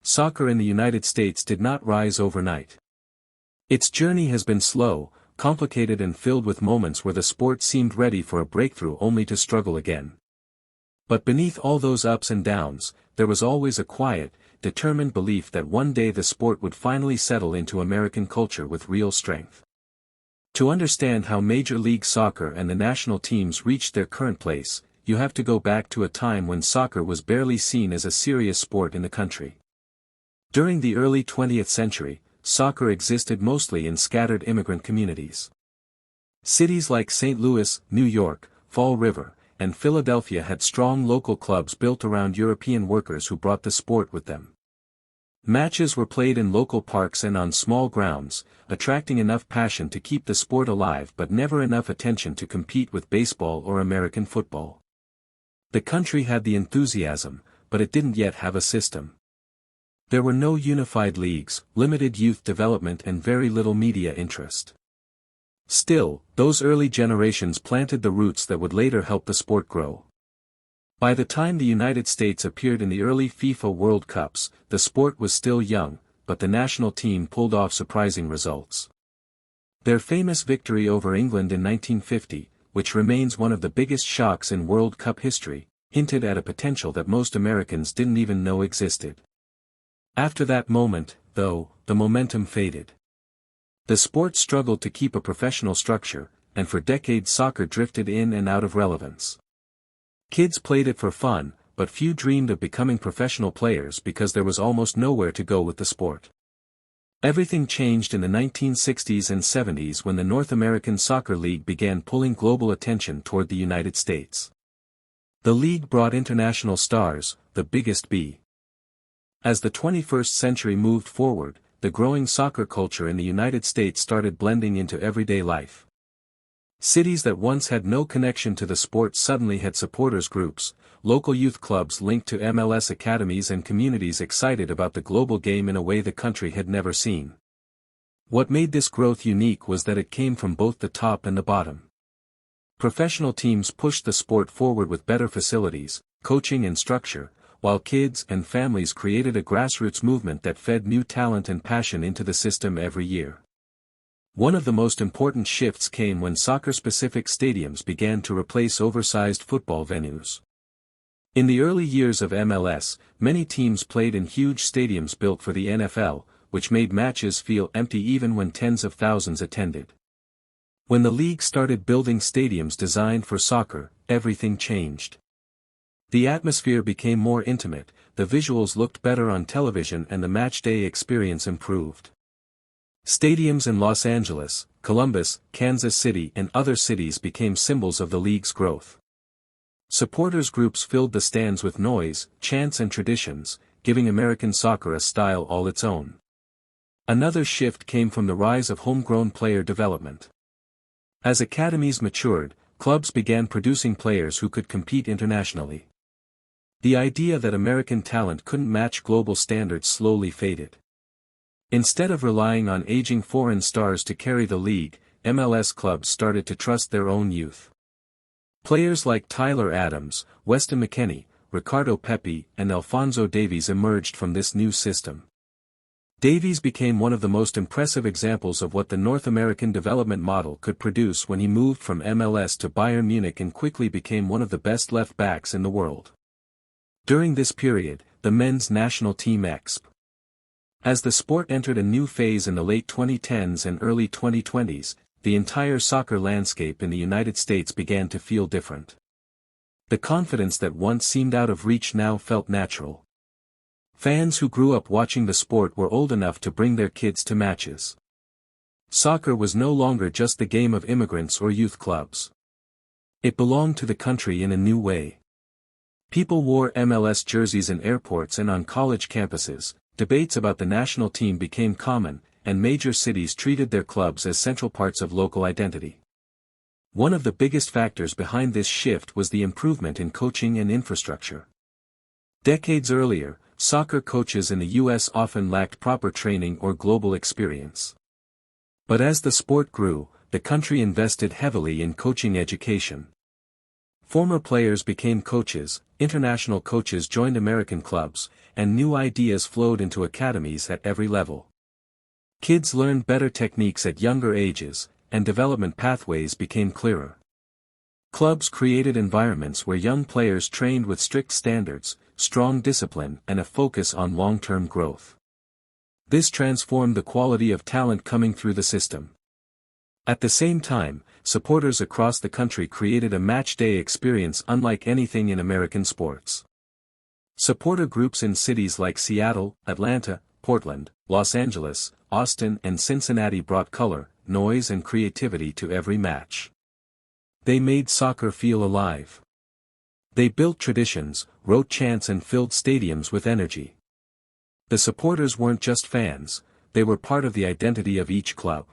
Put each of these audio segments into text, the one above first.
soccer in the United States did not rise overnight. Its journey has been slow, complicated and filled with moments where the sport seemed ready for a breakthrough only to struggle again. But beneath all those ups and downs, there was always a quiet, determined belief that one day the sport would finally settle into American culture with real strength. To understand how Major League Soccer and the national teams reached their current place, you have to go back to a time when soccer was barely seen as a serious sport in the country. During the early 20th century, soccer existed mostly in scattered immigrant communities. Cities like St. Louis, New York, Fall River, and Philadelphia had strong local clubs built around European workers who brought the sport with them. Matches were played in local parks and on small grounds, attracting enough passion to keep the sport alive but never enough attention to compete with baseball or American football. The country had the enthusiasm, but it didn't yet have a system. There were no unified leagues, limited youth development and very little media interest. Still, those early generations planted the roots that would later help the sport grow. By the time the United States appeared in the early FIFA World Cups, the sport was still young, but the national team pulled off surprising results. Their famous victory over England in 1950, which remains one of the biggest shocks in World Cup history, hinted at a potential that most Americans didn't even know existed. After that moment, though, the momentum faded. The sport struggled to keep a professional structure, and for decades soccer drifted in and out of relevance. Kids played it for fun, but few dreamed of becoming professional players because there was almost nowhere to go with the sport. Everything changed in the 1960s and 70s when the North American Soccer League began pulling global attention toward the United States. The league brought international stars, the biggest B. As the 21st century moved forward, the growing soccer culture in the United States started blending into everyday life. Cities that once had no connection to the sport suddenly had supporters groups, local youth clubs linked to MLS academies and communities excited about the global game in a way the country had never seen. What made this growth unique was that it came from both the top and the bottom. Professional teams pushed the sport forward with better facilities, coaching and structure, while kids and families created a grassroots movement that fed new talent and passion into the system every year. One of the most important shifts came when soccer-specific stadiums began to replace oversized football venues. In the early years of MLS, many teams played in huge stadiums built for the NFL, which made matches feel empty even when tens of thousands attended. When the league started building stadiums designed for soccer, everything changed. The atmosphere became more intimate, the visuals looked better on television and the matchday experience improved. Stadiums in Los Angeles, Columbus, Kansas City and other cities became symbols of the league's growth. Supporters groups filled the stands with noise, chants and traditions, giving American soccer a style all its own. Another shift came from the rise of homegrown player development. As academies matured, clubs began producing players who could compete internationally. The idea that American talent couldn't match global standards slowly faded. Instead of relying on aging foreign stars to carry the league, MLS clubs started to trust their own youth. Players like Tyler Adams, Weston McKennie, Ricardo Pepi, and Alphonso Davies emerged from this new system. Davies became one of the most impressive examples of what the North American development model could produce when he moved from MLS to Bayern Munich and quickly became one of the best left backs in the world. During this period, the men's national team exp. As the sport entered a new phase in the late 2010s and early 2020s, the entire soccer landscape in the United States began to feel different. The confidence that once seemed out of reach now felt natural. Fans who grew up watching the sport were old enough to bring their kids to matches. Soccer was no longer just the game of immigrants or youth clubs. It belonged to the country in a new way. People wore MLS jerseys in airports and on college campuses. Debates about the national team became common, and major cities treated their clubs as central parts of local identity. One of the biggest factors behind this shift was the improvement in coaching and infrastructure. Decades earlier, soccer coaches in the U.S. often lacked proper training or global experience. But as the sport grew, the country invested heavily in coaching education. Former players became coaches, international coaches joined American clubs, and new ideas flowed into academies at every level. Kids learned better techniques at younger ages, and development pathways became clearer. Clubs created environments where young players trained with strict standards, strong discipline, and a focus on long-term growth. This transformed the quality of talent coming through the system. At the same time, supporters across the country created a match-day experience unlike anything in American sports. Supporter groups in cities like Seattle, Atlanta, Portland, Los Angeles, Austin, and Cincinnati brought color, noise, and creativity to every match. They made soccer feel alive. They built traditions, wrote chants, and filled stadiums with energy. The supporters weren't just fans, they were part of the identity of each club.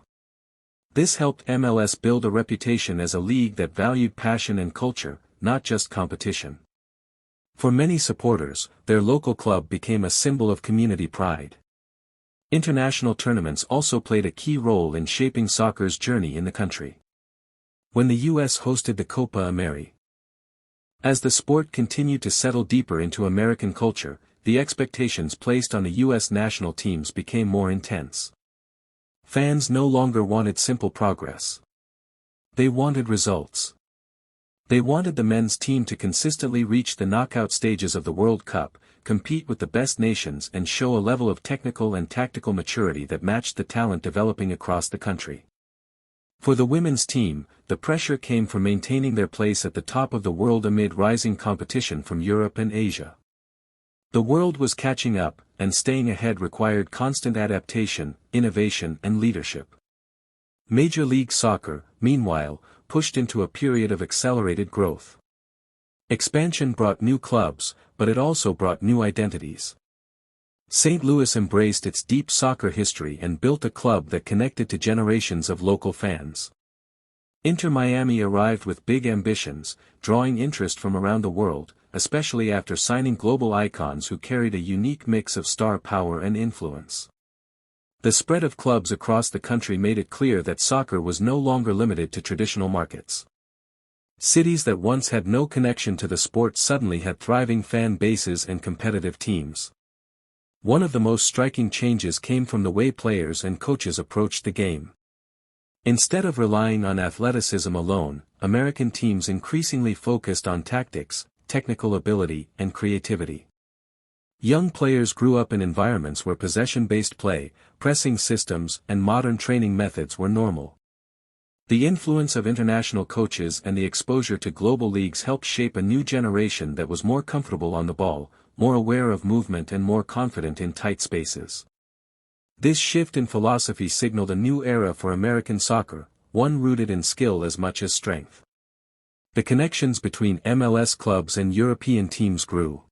This helped MLS build a reputation as a league that valued passion and culture, not just competition. For many supporters, their local club became a symbol of community pride. International tournaments also played a key role in shaping soccer's journey in the country. When the U.S. hosted the Copa América. As the sport continued to settle deeper into American culture, the expectations placed on the U.S. national teams became more intense. Fans no longer wanted simple progress. They wanted results. They wanted the men's team to consistently reach the knockout stages of the World Cup, compete with the best nations, and show a level of technical and tactical maturity that matched the talent developing across the country. For the women's team, the pressure came from maintaining their place at the top of the world amid rising competition from Europe and Asia. The world was catching up, and staying ahead required constant adaptation, innovation, and leadership. Major League Soccer, meanwhile, pushed into a period of accelerated growth. Expansion brought new clubs, but it also brought new identities. St. Louis embraced its deep soccer history and built a club that connected to generations of local fans. Inter Miami arrived with big ambitions, drawing interest from around the world, especially after signing global icons who carried a unique mix of star power and influence. The spread of clubs across the country made it clear that soccer was no longer limited to traditional markets. Cities that once had no connection to the sport suddenly had thriving fan bases and competitive teams. One of the most striking changes came from the way players and coaches approached the game. Instead of relying on athleticism alone, American teams increasingly focused on tactics, technical ability, and creativity. Young players grew up in environments where possession-based play, pressing systems, and modern training methods were normal. The influence of international coaches and the exposure to global leagues helped shape a new generation that was more comfortable on the ball, more aware of movement, and more confident in tight spaces. This shift in philosophy signaled a new era for American soccer, one rooted in skill as much as strength. The connections between MLS clubs and European teams grew.